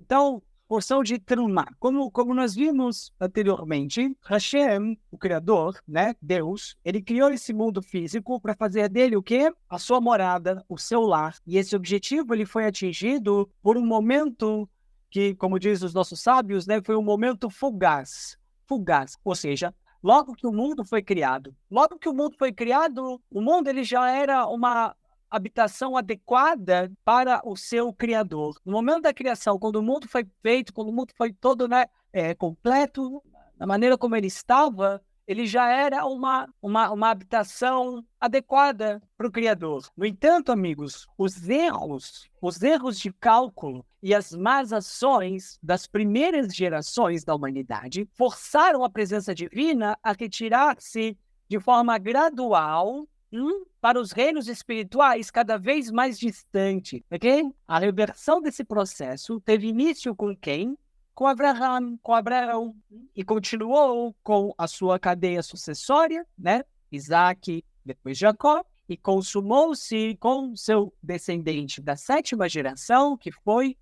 Então, porção de Trumá. Como nós vimos anteriormente, Hashem, o Criador, né, Deus, ele criou esse mundo físico para fazer dele o quê? A sua morada, o seu lar. E esse objetivo ele foi atingido por um momento que, como diz os nossos sábios, né, foi um momento fugaz. Fugaz, ou seja, logo que o mundo foi criado, o mundo ele já era uma habitação adequada para o seu criador. No momento da criação, quando o mundo foi feito, quando o mundo foi todo, né, completo, da maneira como ele estava, ele já era uma habitação adequada para o criador. No entanto, amigos, os erros de cálculo e as más ações das primeiras gerações da humanidade forçaram a presença divina a retirar-se de forma gradual para os reinos espirituais cada vez mais distante, ok? A reversão desse processo teve início com quem? Com Abraão, e continuou com a sua cadeia sucessória, né? Isaac, depois Jacó, e consumou-se com seu descendente da 7ª geração, que foi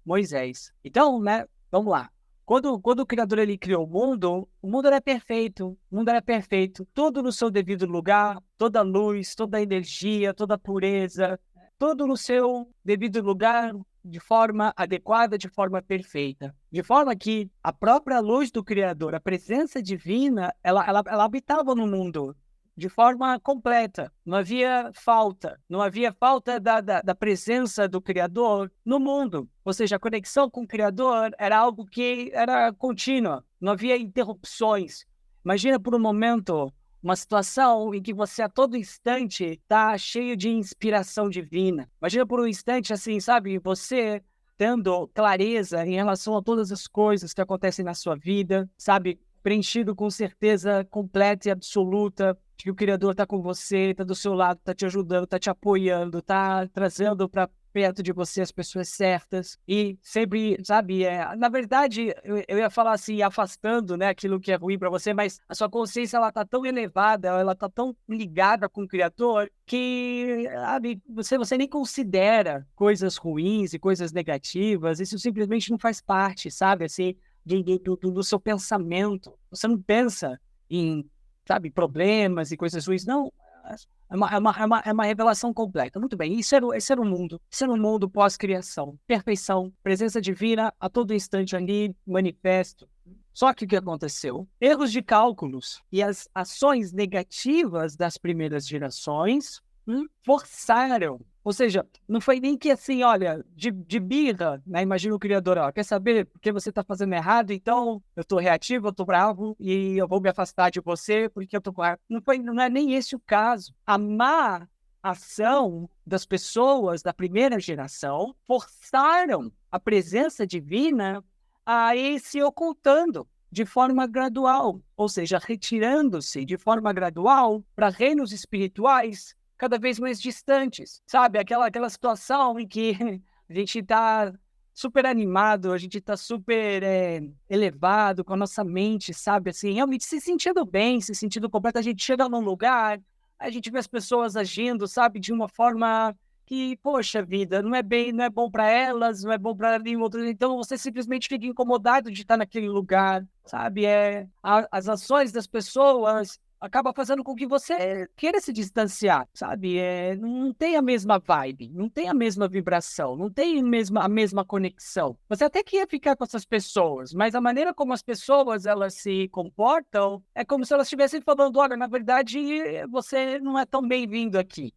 Moisés. Então, né? Vamos lá. Quando o Criador ele criou o mundo era perfeito, tudo no seu devido lugar, toda a luz, toda a energia, toda a pureza, tudo no seu devido lugar, de forma adequada, de forma perfeita. De forma que a própria luz do Criador, a presença divina, ela habitava no mundo de forma completa. Não havia falta da presença do Criador no mundo. Ou seja, a conexão com o Criador era algo que era contínua, não havia interrupções. Imagina por um momento uma situação em que você a todo instante está cheio de inspiração divina. Imagina por um instante assim, sabe, você tendo clareza em relação a todas as coisas que acontecem na sua vida, sabe, preenchido com certeza completa e absoluta de que o Criador está com você, está do seu lado, está te ajudando, está te apoiando, está trazendo para perto de você as pessoas certas e sempre, sabe, na verdade, eu ia falar assim, afastando, né, aquilo que é ruim para você, mas a sua consciência, ela tá tão elevada, ela tá tão ligada com o Criador que, sabe, você nem considera coisas ruins e coisas negativas, isso simplesmente não faz parte, sabe, assim, do seu pensamento. Você não pensa em, sabe, problemas e coisas ruins, não. É uma revelação completa. Muito bem, esse era o mundo. Esse era um mundo pós-criação. Perfeição, presença divina a todo instante ali, manifesto. Só que o que aconteceu? Erros de cálculos e as ações negativas das primeiras gerações forçaram. Ou seja, não foi nem que assim, olha, de birra, né? Imagina o Criador, ó, quer saber por que você está fazendo errado, então eu estou reativo, eu estou bravo e eu vou me afastar de você porque eu estou com raiva. Não é nem esse o caso. A má ação das pessoas da primeira geração forçaram a presença divina a ir se ocultando de forma gradual, ou seja, retirando-se de forma gradual para reinos espirituais cada vez mais distantes, sabe? Aquela situação em que a gente está super animado, a gente está super elevado com a nossa mente, sabe? Assim, realmente se sentindo bem, se sentindo completo, a gente chega num lugar, a gente vê as pessoas agindo, sabe? De uma forma que, poxa vida, não é bom para elas, não é bom para nenhum outro. Então você simplesmente fica incomodado de estar naquele lugar, sabe? As ações das pessoas acaba fazendo com que você queira se distanciar, sabe? Não tem a mesma vibe, não tem a mesma vibração, não tem a mesma conexão. Você até quer ficar com essas pessoas, mas a maneira como as pessoas elas se comportam é como se elas estivessem falando, olha, na verdade, você não é tão bem-vindo aqui.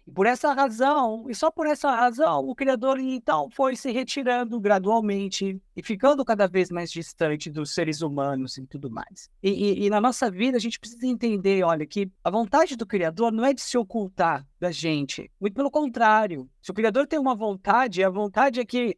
E por essa razão, e só por essa razão, o Criador então foi se retirando gradualmente e ficando cada vez mais distante dos seres humanos e tudo mais. E na nossa vida a gente precisa entender, olha, que a vontade do Criador não é de se ocultar da gente. Muito pelo contrário. Se o Criador tem uma vontade, a vontade é que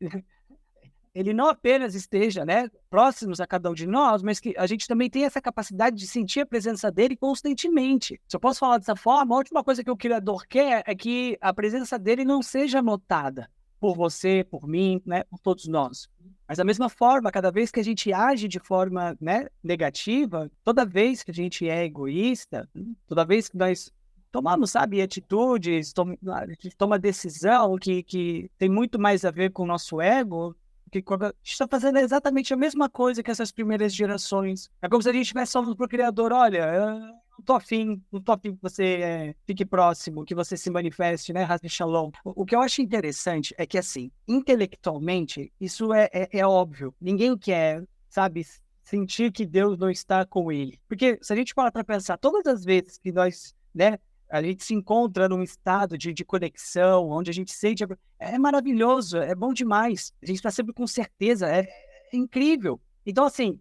ele não apenas esteja, né, próximos a cada um de nós, mas que a gente também tem essa capacidade de sentir a presença dele constantemente. Se eu posso falar dessa forma, a última coisa que o Criador quer é que a presença dele não seja notada por você, por mim, né, por todos nós. Mas da mesma forma, cada vez que a gente age de forma, né, negativa, toda vez que a gente é egoísta, toda vez que nós tomamos, sabe, atitudes, a gente toma decisão que tem muito mais a ver com o nosso ego, Porque quando a gente está fazendo exatamente a mesma coisa que essas primeiras gerações. É como se a gente estivesse falando para o Criador, olha, eu não tô afim que você fique próximo, que você se manifeste, né, Haz Shalom. O que eu acho interessante é que, assim, intelectualmente, isso é óbvio. Ninguém quer, sabe, sentir que Deus não está com ele. Porque se a gente parar para pensar, todas as vezes que nós, né, a gente se encontra num estado de conexão, onde a gente sente... É maravilhoso, é bom demais. A gente está sempre com certeza, é incrível. Então, assim,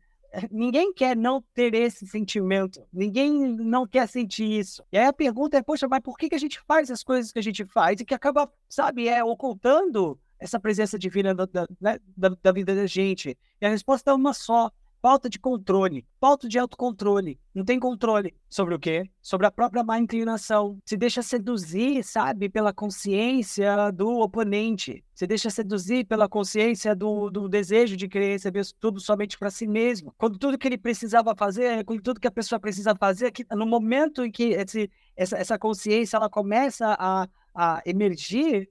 ninguém quer não ter esse sentimento. Ninguém não quer sentir isso. E aí a pergunta é, poxa, mas por que a gente faz as coisas que a gente faz e que acaba, sabe, ocultando essa presença divina né, da vida da gente? E a resposta é uma só. Falta de controle, falta de autocontrole. Não tem controle sobre o quê? Sobre a própria má inclinação. Se deixa seduzir, sabe, pela consciência do oponente. Se deixa seduzir pela consciência do desejo de querer receber tudo somente para si mesmo. Quando tudo que ele precisava fazer, quando tudo que a pessoa precisa fazer, que no momento em que essa consciência ela começa a emergir,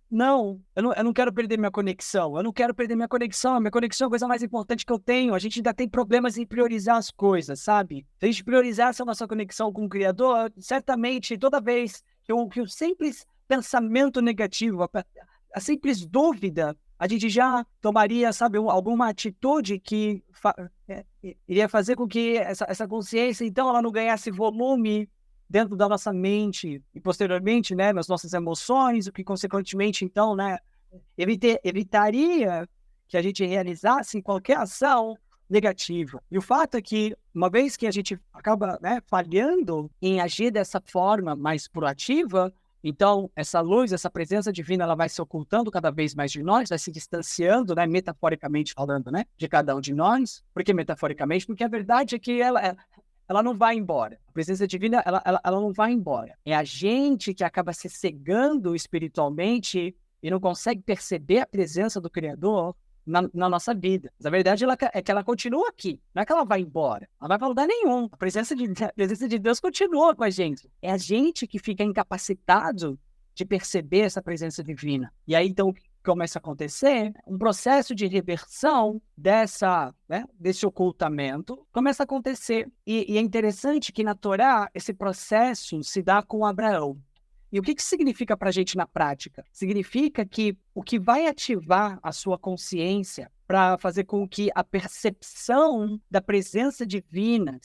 não, eu não quero perder minha conexão, a minha conexão é a coisa mais importante que eu tenho, a gente ainda tem problemas em priorizar as coisas, sabe? Se a gente priorizasse a nossa conexão com o Criador, certamente, toda vez que o simples pensamento negativo, a simples dúvida, a gente já tomaria, sabe, alguma atitude que iria fazer com que essa consciência, então, ela não ganhasse volume dentro da nossa mente e posteriormente, né, nas nossas emoções, o que consequentemente, então, né, evitaria que a gente realizasse qualquer ação negativa. E o fato é que, uma vez que a gente acaba, né, falhando em agir dessa forma mais proativa, então essa luz, essa presença divina, ela vai se ocultando cada vez mais de nós, vai se distanciando, né, metaforicamente falando, né, de cada um de nós. Por que metaforicamente? Porque a verdade é que ela não vai embora. A presença divina, ela não vai embora. É a gente que acaba se cegando espiritualmente e não consegue perceber a presença do Criador na nossa vida. Mas a verdade é que ela continua aqui. Não é que ela vai embora. Ela não vai para lugar nenhum. A presença de Deus continua com a gente. É a gente que fica incapacitado de perceber essa presença divina. E aí, então, começa a acontecer um processo de reversão desse ocultamento, começa a acontecer. E é interessante que na Torá esse processo se dá com Abraão. E o que significa para a gente na prática? Significa que o que vai ativar a sua consciência para fazer com que a percepção da presença divina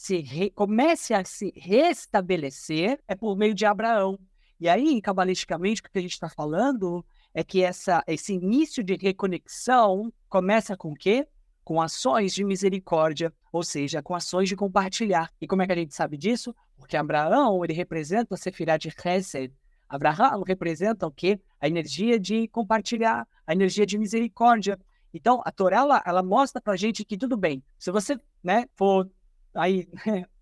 comece a se restabelecer é por meio de Abraão. E aí, cabalisticamente, o que a gente está falando é que esse início de reconexão começa com o quê? Com ações de misericórdia, ou seja, com ações de compartilhar. E como é que a gente sabe disso? Porque Abraão, ele representa a Sefirá de Chesed. Abraão representa o quê? A energia de compartilhar, a energia de misericórdia. Então, a Torá, ela mostra pra gente que tudo bem. Se você, né, for aí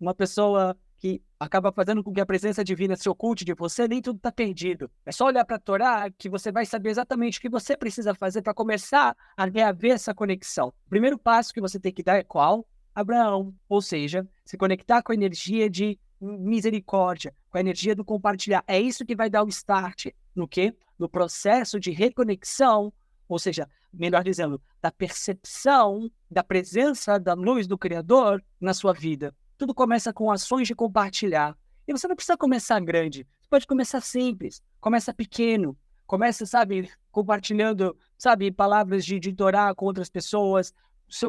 uma pessoa que acaba fazendo com que a presença divina se oculte de você, nem tudo está perdido. É só olhar para a Torá que você vai saber exatamente o que você precisa fazer para começar a reaver essa conexão. O primeiro passo que você tem que dar é qual? Abraão. Ou seja, se conectar com a energia de misericórdia, com a energia do compartilhar. É isso que vai dar o start no quê? No processo de reconexão, ou seja, melhor dizendo, da percepção da presença da luz do Criador na sua vida. Tudo começa com ações de compartilhar. E você não precisa começar grande. Você pode começar simples. Começa pequeno. Começa, sabe, compartilhando, sabe, palavras de Torá com outras pessoas.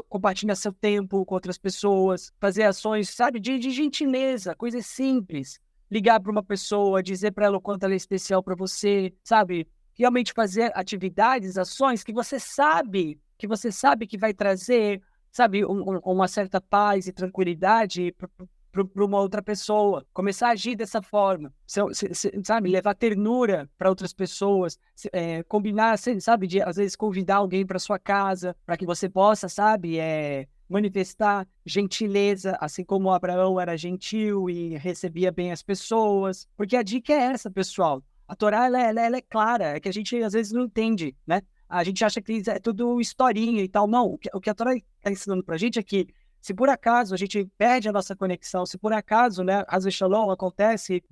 Compartilha seu tempo com outras pessoas. Fazer ações, sabe, de gentileza. Coisas simples. Ligar para uma pessoa, dizer para ela o quanto ela é especial para você, sabe? Realmente fazer atividades, ações que você sabe que vai trazer, sabe, uma certa paz e tranquilidade para uma outra pessoa. Começar a agir dessa forma, sabe, levar ternura para outras pessoas, combinar, sabe, de às vezes convidar alguém para sua casa, para que você possa, sabe, manifestar gentileza, assim como Abraão era gentil e recebia bem as pessoas. Porque a dica é essa, pessoal. A Torá, ela é clara, é que a gente às vezes não entende, né? A gente acha que é tudo historinha e tal. Não, o que a Torá está ensinando pra gente é que se por acaso a gente perde a nossa conexão, se por acaso, né, Haz Shalom acontece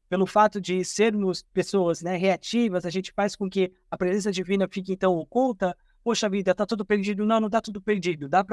pelo fato de sermos pessoas, né, reativas, a gente faz com que a presença divina fique então oculta, poxa vida, tá tudo perdido. Não, não tá tudo perdido. Dá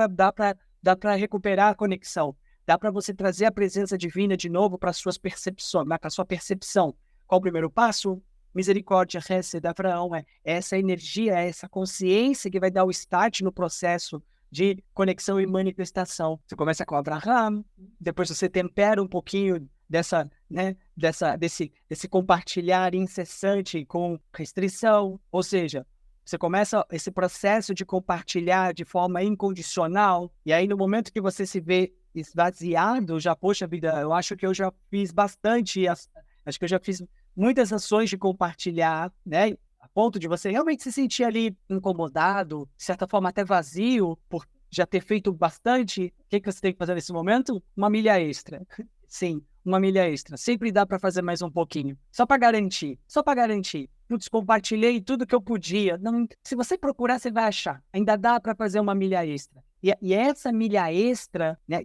para recuperar a conexão. Dá para você trazer a presença divina de novo para suas percepções, para sua percepção. Qual o primeiro passo? Misericórdia, Hesed, Abraão, é essa energia, é essa consciência que vai dar o start no processo de conexão e manifestação. Você começa com Abraham, depois você tempera um pouquinho desse compartilhar incessante com restrição, ou seja, você começa esse processo de compartilhar de forma incondicional, e aí no momento que você se vê esvaziado, já, poxa vida, eu acho que eu já fiz bastante, acho que eu já fiz muitas ações de compartilhar, né? A ponto de você realmente se sentir ali incomodado, de certa forma até vazio, por já ter feito bastante. O que você tem que fazer nesse momento? Uma milha extra. Sim, uma milha extra. Sempre dá para fazer mais um pouquinho. Só para garantir. Só para garantir. Putz, compartilhei tudo que eu podia. Não, se você procurar, você vai achar. Ainda dá para fazer uma milha extra. E essa milha extra, né,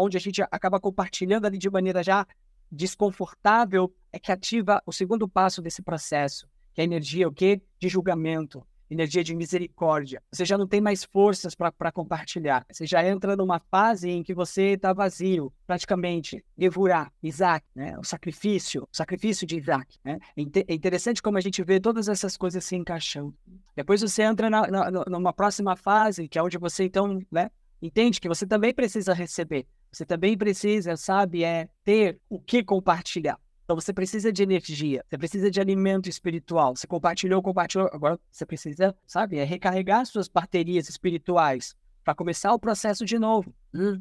onde a gente acaba compartilhando ali de maneira já desconfortável, é que ativa o segundo passo desse processo, que é a energia, o quê? De julgamento, energia de misericórdia. Você já não tem mais forças para compartilhar. Você já entra numa fase em que você está vazio, praticamente. Gevurah, Isaac, né? O sacrifício de Isaac. Né? É interessante como a gente vê todas essas coisas se encaixando. Depois você entra numa próxima fase, que é onde você, então, né, entende que você também precisa receber. Você também precisa, sabe, ter o que compartilhar. Então você precisa de energia, você precisa de alimento espiritual. Você compartilhou, agora você precisa, sabe, recarregar suas baterias espirituais para começar o processo de novo.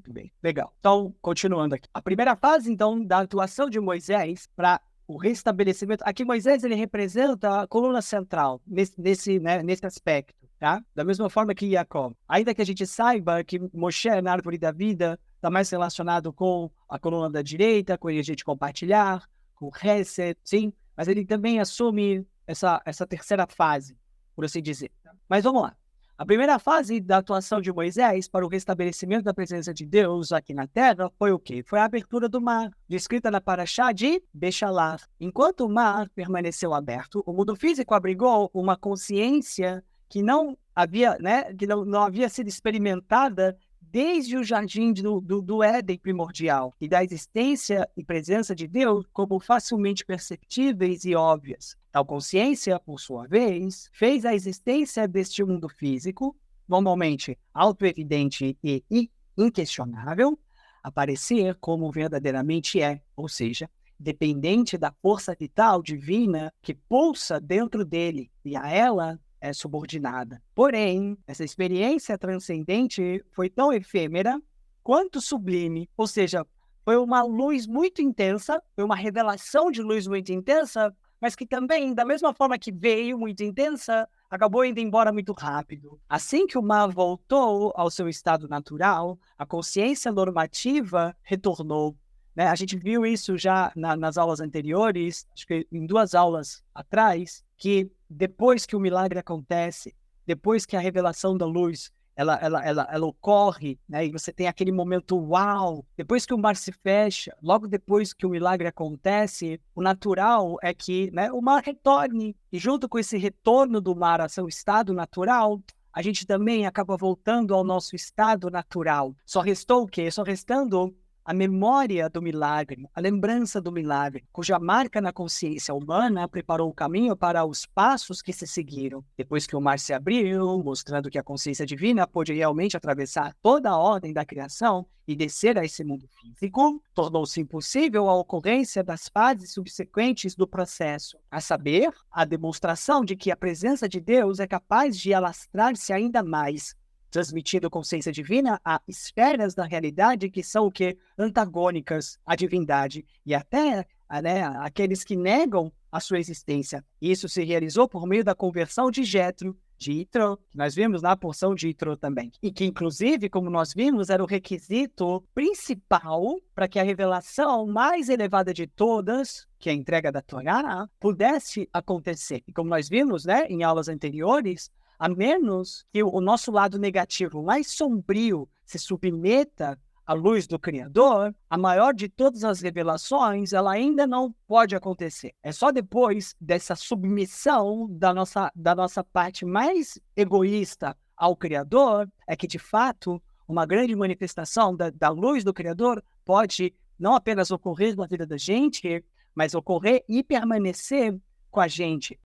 Bem, legal. Então, continuando aqui. A primeira fase, então, da atuação de Moisés para o restabelecimento. Aqui Moisés, ele representa a coluna central nesse aspecto, tá? Da mesma forma que Jacó. Ainda que a gente saiba que Moshe, na árvore da vida, está mais relacionado com a coluna da direita, com a energia de compartilhar, com o Hesed, sim, mas ele também assume essa terceira fase, por assim dizer. Mas vamos lá. A primeira fase da atuação de Moisés para o restabelecimento da presença de Deus aqui na Terra foi o quê? Foi a abertura do mar, descrita na Parashá de Bechalar. Enquanto o mar permaneceu aberto, o mundo físico abrigou uma consciência que não havia, né, que não havia sido experimentada desde o jardim do Éden primordial, e da existência e presença de Deus como facilmente perceptíveis e óbvias. Tal consciência, por sua vez, fez a existência deste mundo físico, normalmente autoevidente e inquestionável, aparecer como verdadeiramente é, ou seja, dependente da força vital divina que pulsa dentro dele, e a ela é subordinada. Porém, essa experiência transcendente foi tão efêmera quanto sublime, ou seja, foi uma luz muito intensa, foi uma revelação de luz muito intensa, mas que também, da mesma forma que veio muito intensa, acabou indo embora muito rápido. Assim que o mar voltou ao seu estado natural, a consciência normativa retornou. Né? A gente viu isso já nas aulas anteriores, acho que em 2 aulas atrás, que depois que o milagre acontece, depois que a revelação da luz ela ocorre, né, e você tem aquele momento uau, depois que o mar se fecha, logo depois que o milagre acontece, o natural é que, né, o mar retorne, e junto com esse retorno do mar a seu estado natural, a gente também acaba voltando ao nosso estado natural. Só restou o quê? Só restando a memória do milagre, a lembrança do milagre, cuja marca na consciência humana preparou o caminho para os passos que se seguiram. Depois que o mar se abriu, mostrando que a consciência divina pôde realmente atravessar toda a ordem da criação e descer a esse mundo físico, tornou-se impossível a ocorrência das fases subsequentes do processo, a saber, a demonstração de que a presença de Deus é capaz de alastrar-se ainda mais, transmitindo consciência divina a esferas da realidade que são o que? Antagônicas à divindade e até, né, aqueles que negam a sua existência. Isso se realizou por meio da conversão de Jetro, de Yitro, que nós vimos na porção de Yitro também, e que inclusive, como nós vimos, era o requisito principal para que a revelação mais elevada de todas, que é a entrega da Torá, pudesse acontecer. E como nós vimos, né, em aulas anteriores, a menos que o nosso lado negativo mais sombrio se submeta à luz do Criador, a maior de todas as revelações, ela ainda não pode acontecer. É só depois dessa submissão da nossa parte mais egoísta, ao Criador é que, de fato, uma grande manifestação da luz do Criador pode não apenas ocorrer na vida da gente, mas ocorrer e permanecer com a gente